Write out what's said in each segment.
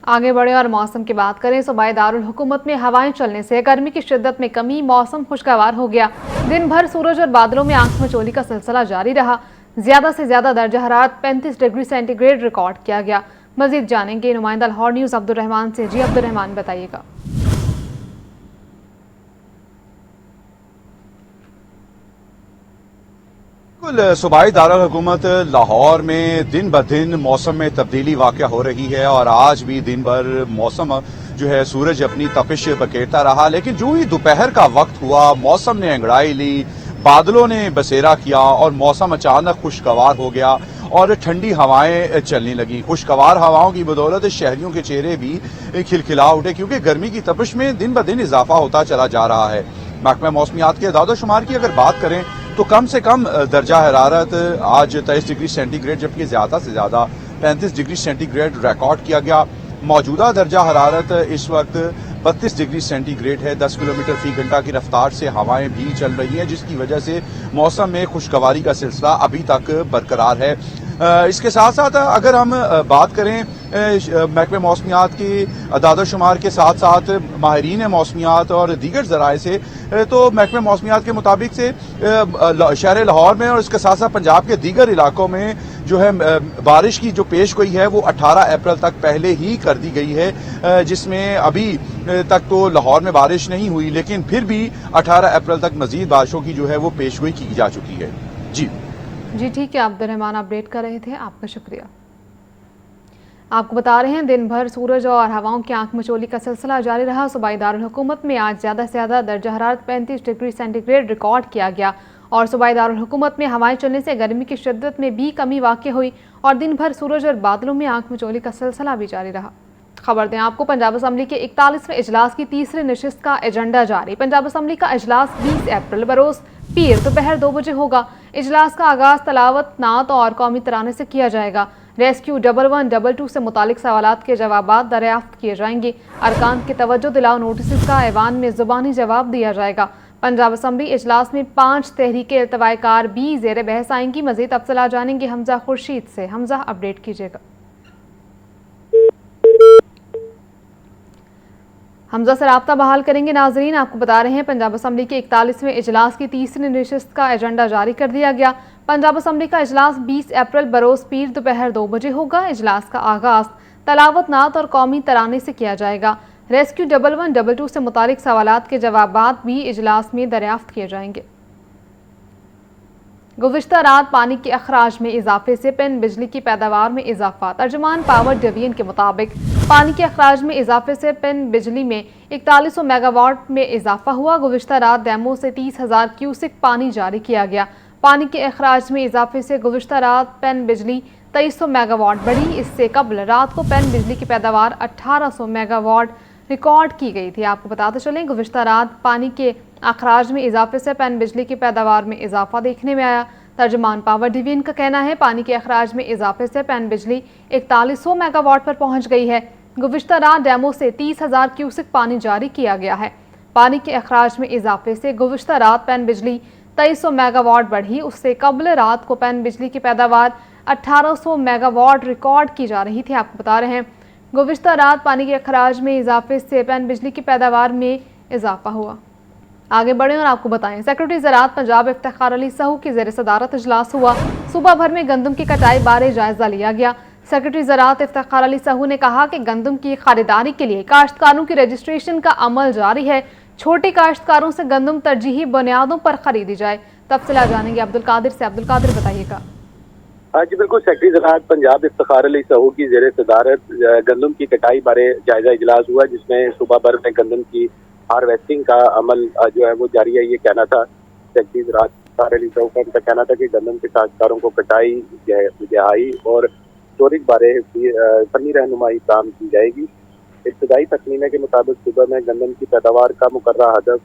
आगे बढ़े और मौसम की बात करें, सूबाई दारुल हुकूमत में हवाएं चलने से गर्मी की शिद्दत में कमी, मौसम खुशगवार हो गया। दिन भर सूरज और बादलों में आंख मचोली का सिलसिला जारी रहा। ज्यादा से ज्यादा दर्जा हरारत 35 डिग्री सेंटीग्रेड रिकॉर्ड किया गया। मजीद जानेंगे नुमाइंदा लाहौर न्यूज़ अब्दुल रहमान से। जी अब्दुल रहमान, बताइएगा। बिल्कुल, सूबाई दारुल हुकूमत लाहौर में दिन ब दिन मौसम में तब्दीली वाक़या हो रही है और आज भी दिन भर मौसम जो है सूरज अपनी तपिश बखेरता रहा, लेकिन जो ही दोपहर का वक्त हुआ मौसम ने अंगड़ाई ली, बादलों ने बसेरा किया और मौसम अचानक खुशगवार हो गया और ठंडी हवाएं चलने लगी। खुशगवार हवाओं की बदौलत शहरियों के चेहरे भी खिलखिला उठे, क्योंकि गर्मी की तपिश में दिन ब दिन इजाफा होता चला जा रहा है। महकमा मौसमियात के अदाद शुमार की अगर बात करें तो कम से कम दर्जा हरारत आज 23 डिग्री सेंटीग्रेड जबकि ज़्यादा से ज़्यादा 35 डिग्री सेंटीग्रेड रिकॉर्ड किया गया। मौजूदा दर्जा हरारत इस वक्त 32 डिग्री सेंटीग्रेड है। 10 किलोमीटर फी घंटा की रफ्तार से हवाएं भी चल रही हैं, जिसकी वजह से मौसम में खुशगवारी का सिलसिला अभी तक बरकरार है। इसके साथ साथ अगर हम बात करें महकमे मौसमियात की अदाद शुमार के साथ साथ माहिरीन मौसमियात और दीगर ज़राए से, तो महकमे मौसमियात के मुताबिक से शहर लाहौर में और इसके साथ साथ पंजाब के दीगर इलाकों में जो है बारिश की जो पेश गोई है वो 18 अप्रैल तक पहले ही कर दी गई है, जिसमें अभी तक तो लाहौर में बारिश नहीं हुई, लेकिन फिर भी 18 अप्रैल तक मजीद बारिशों की जो है वो पेश गोई की जा चुकी है। जी ठीक है, अब्दुल रहमान अपडेट कर रहे थे, आपका शुक्रिया। आपको बता रहे हैं दिन भर सूरज और हवाओं की आंख मचोली का सिलसिला जारी रहा। सूबाई दारुल हुकूमत में आज ज़्यादा से ज़्यादा दर्जा हरारत 35 डिग्री सेंटीग्रेड रिकॉर्ड किया गया और सूबाई दारुल हुकूमत में हवाएं चलने से गर्मी की शिद्दत में भी कमी वाक़ई हुई और दिन भर सूरज और बादलों में आंख मचोली का सिलसिला भी जारी रहा। खबर दें आपको, पंजाब असम्बली के 41वें इजलास की तीसरी नशिस्त का एजेंडा जारी। पंजाब असम्बली का इजलास 20 अप्रैल बरोज़ पीर दोपहर 2 बजे होगा। इजलास का आगाज़ तलावत, नात और कौमी तराने से किया जाएगा। रेस्क्यू 1122 से मुतालिक सवालात के जवाबात दरियाफ्त किए जाएंगे। अरकान के तवज्जो दिलाओ नोटिस का ऐवान में ज़ुबानी जवाब दिया जाएगा। पंजाब असम्बली इजलास में 5 तहरीके इल्तवाकार भी ज़ेर बहस आएंगी। मज़ीद तफसीलात जानेंगे हमजा खुर्शीद से। हमजा, अपडेट कीजिएगा। हमजा से राब्ता बहाल करेंगे। नाजरीन, आपको बता रहे हैं पंजाब असम्बली के 41वें इजलास की तीसरी नशिस्त का एजेंडा जारी कर दिया गया। पंजाब असम्बली का इजलास 20 अप्रैल बरोज़ पीर दोपहर 2 बजे होगा। इजलास का आगाज़ तलावत, नात और कौमी तराने से किया जाएगा। रेस्क्यू 1122 से मुतालिक सवालात के जवाबात भी इजलास में दरियाफ्त किए जाएंगे। गुज़िश्ता रात पानी के अखराज में इजाफे से पेन बिजली की पैदावार में इजाफा। तर्जुमान पावर डिवीजन के मुताबिक पानी के अखराज में इजाफे से पेन बिजली में 4100 मेगावाट में इजाफा हुआ। गुज़िश्ता रात डैमों से 30,000 क्यूसिक पानी जारी किया गया। पानी के अखराज में इजाफे से गुज़िश्ता रात पेन बिजली 2300 मेगावाट बढ़ी। इससे कबल रात को पेन बिजली की पैदावार 1800 मेगावाट रिकॉर्ड की गई थी। आपको बताते चलें, गुज़िश्ता रात पानी के अखराज में इजाफे से पेन बिजली की पैदावार में इजाफा देखने में आया। तर्जुमान पावर डिवीजन का कहना है पानी के अखराज में इजाफे से पेन बिजली 4100 मेगावाट पर पहुंच गई है। गुज़िश्ता रात डैमों से 30,000 क्यूसिक पानी जारी किया गया है। पानी के अखराज में इजाफे से गुज़िश्ता रात पेन बिजली 2300 मेगावाट बढ़ी। उससे कबल रात को पेन बिजली की पैदावार 1800 मेगावाट रिकॉर्ड की जा रही थी। आपको बता रहे हैं गुज़िश्ता रात पानी के अखराज में इजाफे से पेन बिजली की पैदावार में इजाफा हुआ। आगे बढ़ें और आपको बताएं, सेक्रेटरी ज़राअत पंजाब इफ्तिखार अली सहू की ज़ेर सदारत इजलास हुआ। सूबा भर में गंदम की कटाई बारे जायजा लिया गया। सेक्रेटरी ज़राअत इफ्तिखार अली सहू ने कहा कि गंदम की खरीदारी के लिए काश्तकारों की रजिस्ट्रेशन का अमल जारी है। छोटे काश्तकारों से गंदम तरजीही बुनियादों पर खरीदी जाए। तफसीलात जानेंगे अब्दुल कादिर से। अब्दुल कादिर, बताइएगा। हाँ जी बिल्कुल, सेक्रेटरी ज़राअत पंजाब इफ्तिखार अली सहू की ज़ेर सदारत गंदम की कटाई बारे जायजा इजलास हुआ, जिसमें सूबा भर में गंदम की हार्वेस्टिंग का अमल जो है वो जारी है। ये कहना था सेक्रेटरी ज़राअत इफ्तिखार अली सहू का। उनका कहना था कि गंदम के काश्तकारों को कटाई, रिहाई और स्टोरेज बारे फनी रहनुमाई काम की जाएगी। इब्तदाई तखमीने के मुताबिक सूबे में गंदम की पैदावार का मुकर्रर हदफ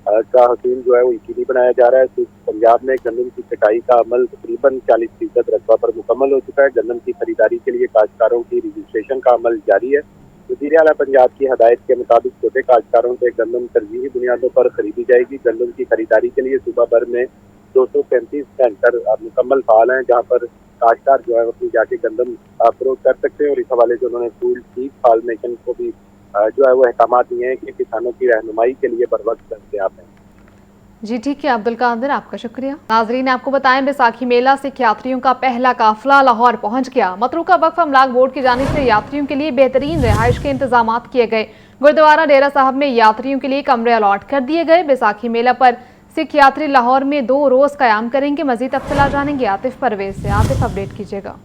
का हसूल जो है वो यकीनी बनाया जा रहा है। पंजाब में गंदम की कटाई का अमल तकरीबन 40% रकबा पर मुकम्मल हो चुका है। गंदम की खरीदारी के लिए काश्तकारों की रजिस्ट्रेशन का अमल जारी है। वज़ीर आला पंजाब की हदायत के मुताबिक छोटे काश्तकारों से गंदम तरजीही बुनियादों पर खरीदी जाएगी। गंदम की खरीदारी के लिए सूबा भर में 235 सेंटर मुकम्मल फाल हैं, जहाँ पर काश्तकार जो है अपनी जाके गंदम फरोख्त कर सकते हैं। और इस हवाले से उन्होंने फूड सीड फॉर्मेशन को भी जो है वो अहकामात दिए हैं कि किसानों की रहनुमाई के लिए बर वक्त दस्तयाब हैं। जी ठीक है अब्दुल कादिर, आपका शुक्रिया। नाजरीन, आपको बताएं बैसाखी मेला सिख यात्रियों का पहला काफिला लाहौर पहुंच गया। मतरूका वक्फ अमलाक बोर्ड की जानिब से यात्रियों के लिए बेहतरीन रिहाइश के इंतजाम किए गए। गुरुद्वारा डेरा साहब में यात्रियों के लिए कमरे अलॉट कर दिए गए। बैसाखी मेला पर सिख यात्री लाहौर में 2 रोज कयाम करेंगे। मजीद तफसीलात जानेंगे आतिफ परवेज से। आतिफ, अपडेट कीजिएगा।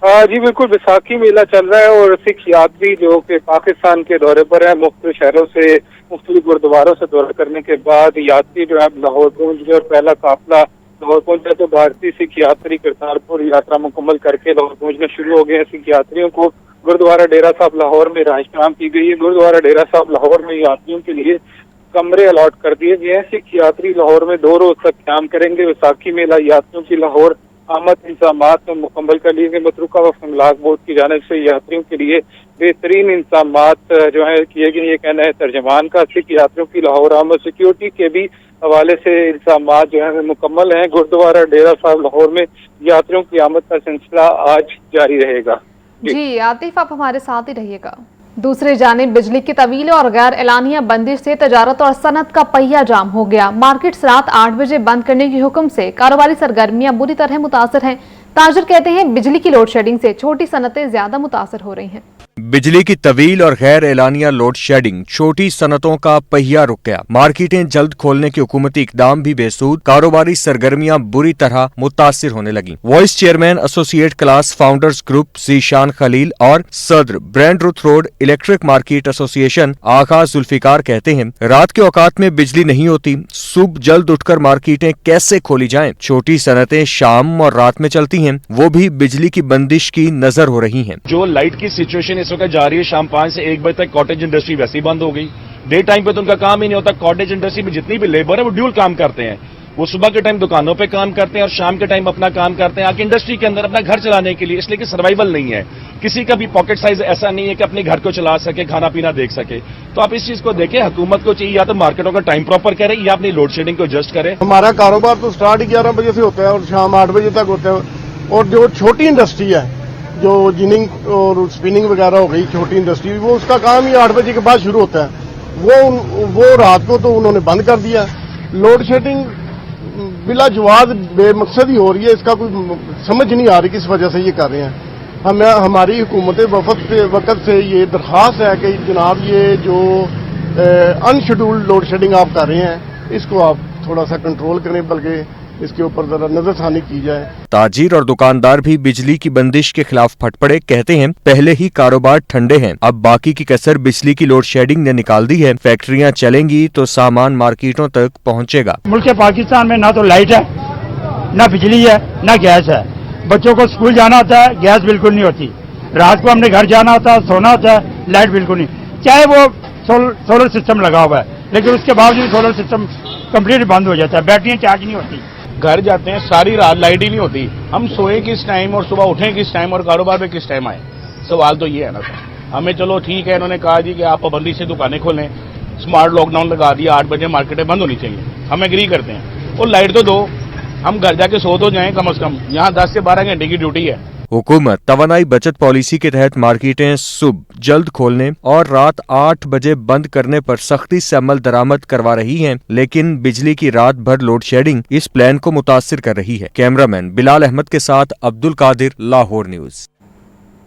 जी बिल्कुल, बैसाखी मेला चल रहा है और सिख यात्री जो कि पाकिस्तान के दौरे पर है, मुख्तलिफ शहरों से मुख्तलिफ गुरुद्वारों से दौरा करने के बाद यात्री जो है लाहौर पहुंच गए और पहला काफिला लाहौर पहुंचा। तो भारतीय सिख यात्री करतारपुर यात्रा मुकम्मल करके लाहौर पहुंचना शुरू हो गए हैं। सिख यात्रियों को गुरुद्वारा डेरा साहब लाहौर में रिहाइश फराहम की गई है। गुरुद्वारा डेरा साहब लाहौर में यात्रियों के लिए कमरे अलॉट कर दिए गए हैं। सिख यात्री लाहौर में 2 रोज तक क्याम करेंगे। बैसाखी मेला यात्रियों की लाहौर आमद इंतजामात में मुकम्मल कर लिए गए। मतरूका वक्फ अमलाक बोर्ड की जानिब से यात्रियों के लिए बेहतरीन इंतजामात जो है किए गए। ये कहना है तर्जमान का। सिख यात्रियों की लाहौर आमद सिक्योरिटी के भी हवाले से इंतजामात जो है मुकम्मल हैं। गुरुद्वारा डेरा साहब लाहौर में यात्रियों की आमद का सिलसिला आज जारी रहेगा। जी आतिफ, आप हमारे साथ ही रहिएगा। दूसरी जानिब बिजली की तवील और गैर एलानिया बंदिश से तजारत और सनत का पहिया जाम हो गया। मार्केट्स रात 8 बजे बंद करने के हुक्म से कारोबारी सरगर्मियां बुरी तरह मुतासर हैं। ताजर कहते हैं बिजली की लोड शेडिंग से छोटी सनतें ज्यादा मुतासर हो रही हैं। बिजली की तवील और गैर एलानिया लोड शेडिंग छोटी सनतों का पहिया रुक गया। मार्केटें जल्द खोलने के हुकूमती इकदाम भी बेसूद। कारोबारी सरगर्मियां बुरी तरह मुतासिर होने लगी। Vice chairman associate class founders group Zeeshan Khalil और सदर Brandreth road electric market association Agha Zulfiqar कहते हैं रात के औकात में बिजली नहीं होती। सुबह जल्द उठकर मार्केटें कैसे खोली जाएं? छोटी सनतें शाम और रात में चलती हैं, वो भी बिजली की बंदिश की नजर हो रही हैं। जो लाइट की सिचुएशन इस वक्त जा रही है, शाम 5 से 1 बजे तक कॉटेज इंडस्ट्री वैसे ही बंद हो गई। डे टाइम पे तो उनका काम ही नहीं होता। कॉटेज इंडस्ट्री में जितनी भी लेबर है वो ड्यूल काम करते हैं। वो सुबह के टाइम दुकानों पे काम करते हैं और शाम के टाइम अपना काम करते हैं आके इंडस्ट्री के अंदर अपना घर चलाने के लिए, इसलिए कि सर्वाइवल नहीं है। किसी का भी पॉकेट साइज ऐसा नहीं है कि अपने घर को चला सके, खाना पीना देख सके। तो आप इस चीज को देखें, हुकूमत को चाहिए या तो मार्केटों का टाइम प्रॉपर करे या अपनी लोड शेडिंग को एडजस्ट करे। हमारा कारोबार तो स्टार्ट 11 बजे से होता है और शाम 8 बजे तक होता है। और जो छोटी इंडस्ट्री है, जो जिनिंग और स्पिनिंग वगैरह हो गई, छोटी इंडस्ट्री, वो उसका काम ही 8 बजे के बाद शुरू होता है। वो रात को तो उन्होंने बंद कर दिया। लोड शेडिंग बिला जवाब बेमकसद ही हो रही है। इसका कोई समझ नहीं आ रही किस वजह से ये कर रहे हैं। हमारी हुकूमत वक्त से ये दरख्वास्त है कि जनाब ये जो अनशेड्यूल्ड लोड शेडिंग आप कर रहे हैं, इसको आप थोड़ा सा कंट्रोल करें, बल्कि इसके ऊपर जरा नजरसानी की जाए। ताजिर और दुकानदार भी बिजली की बंदिश के खिलाफ फट पड़े। कहते हैं पहले ही कारोबार ठंडे हैं, अब बाकी की कसर बिजली की लोड शेडिंग ने निकाल दी है। फैक्ट्रियां चलेंगी तो सामान मार्केटों तक पहुंचेगा। मुल्क पाकिस्तान में ना तो लाइट है, ना बिजली है, ना गैस है। बच्चों को स्कूल जाना होता है, गैस बिल्कुल नहीं होती। रात को हमने घर जाना होता है, सोना होता है, लाइट बिल्कुल नहीं। चाहे वो सोलर सिस्टम लगा हुआ है, लेकिन उसके बावजूद सोलर सिस्टम कम्प्लीटली बंद हो जाता है। बैटरियां चार्ज नहीं होती। घर जाते हैं, सारी रात लाइट ही नहीं होती। हम सोए किस टाइम और सुबह उठें किस टाइम और कारोबार पे किस टाइम आए? सवाल तो ये है ना सर। हमें चलो ठीक है, इन्होंने कहा जी कि आप पाबंदी से दुकानें खोलें, स्मार्ट लॉकडाउन लगा दिया, 8 बजे मार्केटें बंद होनी चाहिए, हम एग्री करते हैं। और लाइट तो दो, हम घर जाके सो तो जाएं कम से कम। यहाँ 10 से 12 घंटे की ड्यूटी है। हुकूमत तवानाई बचत पॉलिसी के तहत मार्केटें सुबह जल्द खोलने और रात 8 बजे बंद करने पर सख्ती से अमल दरामद करवा रही है, लेकिन बिजली की रात भर लोड शेडिंग इस प्लान को मुतासिर कर रही है। कैमरामैन बिलाल अहमद के साथ अब्दुल कादिर, लाहौर न्यूज।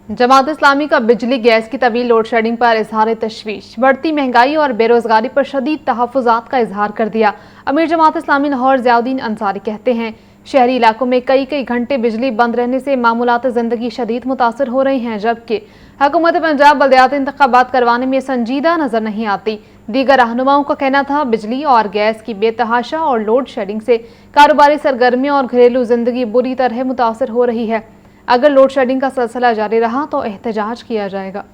जमात इस्लामी का बिजली गैस की तवील लोड शेडिंग पर इजहार तशवीश। बढ़ती महंगाई और बेरोजगारी पर शदीद तहफ़्फ़ुज़ात का इजहार कर दिया। अमीर जमात इस्लामी लाहौर ज़ियाउद्दीन अंसारी कहते हैं शहरी इलाकों में कई घंटे बिजली बंद रहने से मामूलात ज़िंदगी शदीद मुतासर हो रही हैं, जबकि हुकूमत पंजाब बल्दियाती इंतखाबात करवाने में संजीदा नजर नहीं आती। दीगर रहनुमाओं का कहना था बिजली और गैस की बेतहाशा और लोड शेडिंग से कारोबारी सरगर्मियों और घरेलू जिंदगी बुरी तरह मुतासर हो रही है। अगर लोड शेडिंग का सिलसिला जारी रहा तो एहतजाज किया जाएगा।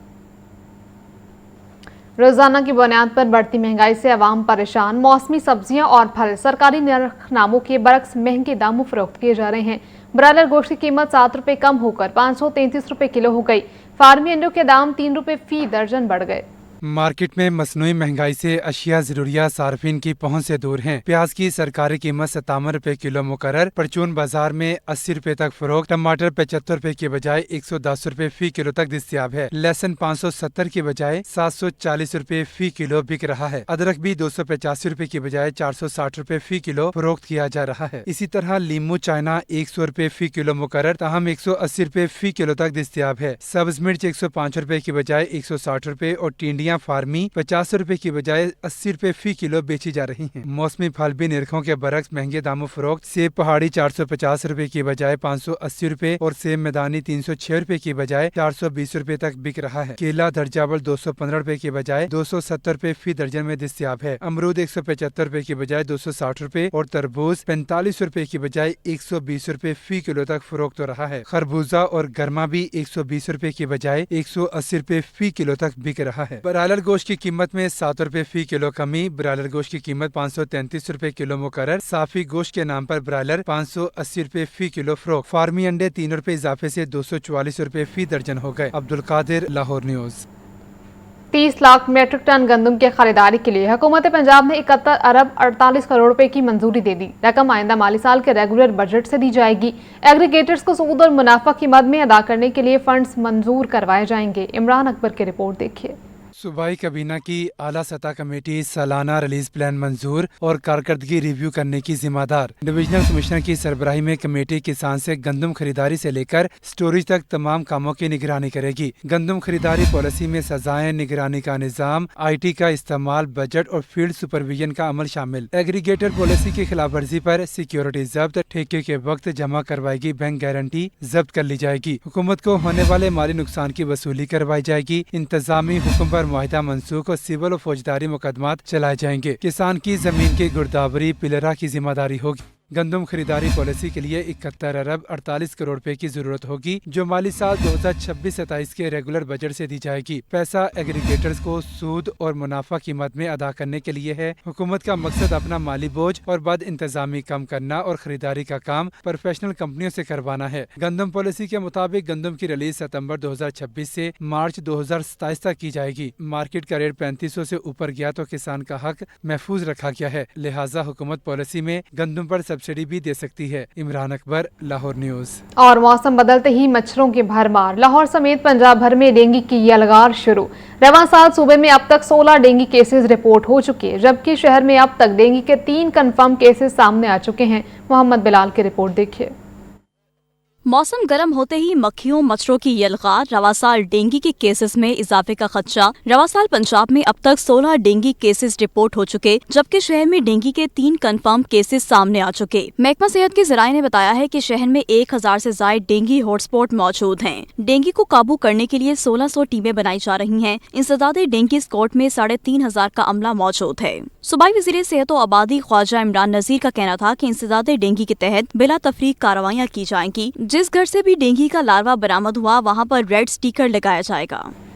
रोजाना की बुनियाद पर बढ़ती महंगाई से अवाम परेशान। मौसमी सब्जियां और फल सरकारी नरखनामों के बरक्स महंगे दामों फरोख्त किए जा रहे हैं। ब्रायलर गोश्त की कीमत 7 रुपये कम होकर 533 रुपये किलो हो गई। फार्मी अंडों के दाम 3 रुपये फी दर्जन बढ़ गए। मार्केट में मसनूई महंगाई से अशिया ज़रूरिया सार्फिन की पहुंच से दूर हैं। प्याज की सरकारी कीमत 57 रुपए किलो मुकर्रर, परचून बाजार में 80 रुपए तक फरोख्त, टमाटर 75 रुपए की बजाय 110 रुपए फी किलो तक दस्तयाब है। लहसुन 570 की बजाय 740 रुपए फी किलो बिक रहा है। अदरक भी 285 रुपए की बजाय 460 रुपए फी किलो फरोख्त किया जा रहा है। इसी तरह लीमू चाइना 100 रुपए फी किलो मुकर्रर, ताहम 180 रुपए फी किलो तक दस्तयाब है। सब्ज मिर्च 105 रुपए की बजाय 160 रुपए और टिंडियां फार्मी 50 रुपए की बजाय 80 रुपए फी किलो बेची जा रही हैं। मौसमी फल भी निरखों के बरक्स महंगे दामों फरोख्त। सेब पहाड़ी 450 रुपए की बजाय 580 रुपए और सेब मैदानी 306 रुपए की बजाय 420 रुपए तक बिक रहा है। केला दर्जावल 215 रुपए की बजाय 270 रुपए फी दर्जन में दस्तयाब है। अमरूद 175 रुपए की बजाय 260 रुपए और तरबूज 45 रुपए की बजाय 120 रुपए फी किलो तक फरोख्त हो रहा है। खरबूजा और गर्मा भी 120 रुपए की बजाय 180 रुपए फी किलो तक बिक रहा है। ब्रायलर गोश्त की कीमत में 7 रुपए फी किलो कमी। ब्रायलर गोश्त की कीमत 533 रुपए किलो मुकर्रर। साफी गोश्त के नाम पर ब्रायलर 580 रुपए फी किलो फरोख्त। फार्मी अंडे 3 रुपए इजाफे से 244 रुपए फी दर्जन हो गए। Abdul Qadir, Lahore news. 30 lakh metric ton गंदम की खरीदारी के लिए हुकूमत पंजाब ने 71 अरब 48 करोड़ रुपए की मंजूरी दे दी। रकम आइंदा माली साल के रेगुलर बजट से दी जाएगी। एग्रीगेटर्स को सूद और मुनाफा की मद में अदा करने के लिए फंड्स मंजूर करवाए जाएंगे। इमरान अकबर की रिपोर्ट देखिए। सूबाई काबीना की आला सतह कमेटी सालाना रिलीज प्लान मंजूर और कारकर्दगी रिव्यू करने की जिम्मेदार। डिविजनल कमिश्नर की सरबराही में कमेटी किसान से गंदम खरीदारी से लेकर स्टोरेज तक तमाम कामों की निगरानी करेगी। गंदम खरीदारी पॉलिसी में सजाएं, निगरानी का निज़ाम, IT का इस्तेमाल, बजट और फील्ड सुपरविजन का अमल शामिल। एग्रीगेटर पॉलिसी की खिलाफ वर्जी पर सिक्योरिटी जब्त, ठेके के वक्त जमा करवाएगी बैंक गारंटी जब्त कर ली जाएगी। हुकूमत को होने वाले माली नुकसान की वसूली करवाई जाएगी। इंतजामी हुक्म पर मुआहिदा मनसूख और सिविल और फौजदारी मुकदमात चलाए जाएंगे। किसान की जमीन की गुर्दावरी पिलरा की जिम्मेदारी होगी। गंदम खरीदारी पॉलिसी के लिए 71 अरब 48 करोड़ रुपए की जरूरत होगी, जो माली साल 2026-27 के रेगुलर बजट से दी जाएगी। पैसा एग्रीगेटर्स को सूद और मुनाफा की मद में अदा करने के लिए है। हुकूमत का मकसद अपना माली बोझ और बद इंतजामी कम करना और खरीदारी का काम प्रोफेशनल कंपनियों से करवाना है। गंदम पॉलिसी के मुताबिक गंदम की रिलीज सितंबर 2026 से मार्च 2027 तक की जाएगी। मार्केट का रेट 3500 से ऊपर गया तो किसान का हक महफूज रखा गया है, लिहाजा हुकूमत पॉलिसी में गंदम पर सब्सिडी भी दे सकती है। इमरान अकबर, लाहौर न्यूज। और मौसम बदलते ही मच्छरों की भरमार। लाहौर समेत पंजाब भर में डेंगू की यलगार शुरू। रवां साल सूबे में अब तक 16 डेंगू केसेस रिपोर्ट हो चुके हैं, जबकि शहर में अब तक डेंगू के 3 कंफर्म केसेस सामने आ चुके हैं। मोहम्मद बिलाल की रिपोर्ट देखिए। मौसम गर्म होते ही मक्खियों मच्छरों की यलगार। रवा साल डेंगू के केसेस में इजाफे का खदशा। रवा साल पंजाब में अब तक 16 डेंगू केसेस रिपोर्ट हो चुके, जबकि शहर में डेंगू के 3 कंफर्म केसेस सामने आ चुके। महकमा सेहत के जराये ने बताया है कि शहर में 1000 से ज्यादा डेंगू हॉटस्पॉट मौजूद हैं। डेंगू को काबू करने के लिए 1600 टीमें बनाई जा रही हैं। इंसदादे डेंगू स्क्वाड में 3500 का अमला मौजूद है। सूबाई वज़ीर सेहत और आबादी ख्वाजा इमरान नज़ीर का कहना था कि इंसदादे डेंगू के तहत बिला तफरीक कार्रवाइयाँ की जाएंगी। जिस घर से भी डेंगू का लार्वा बरामद हुआ वहाँ पर रेड स्टिकर लगाया जाएगा।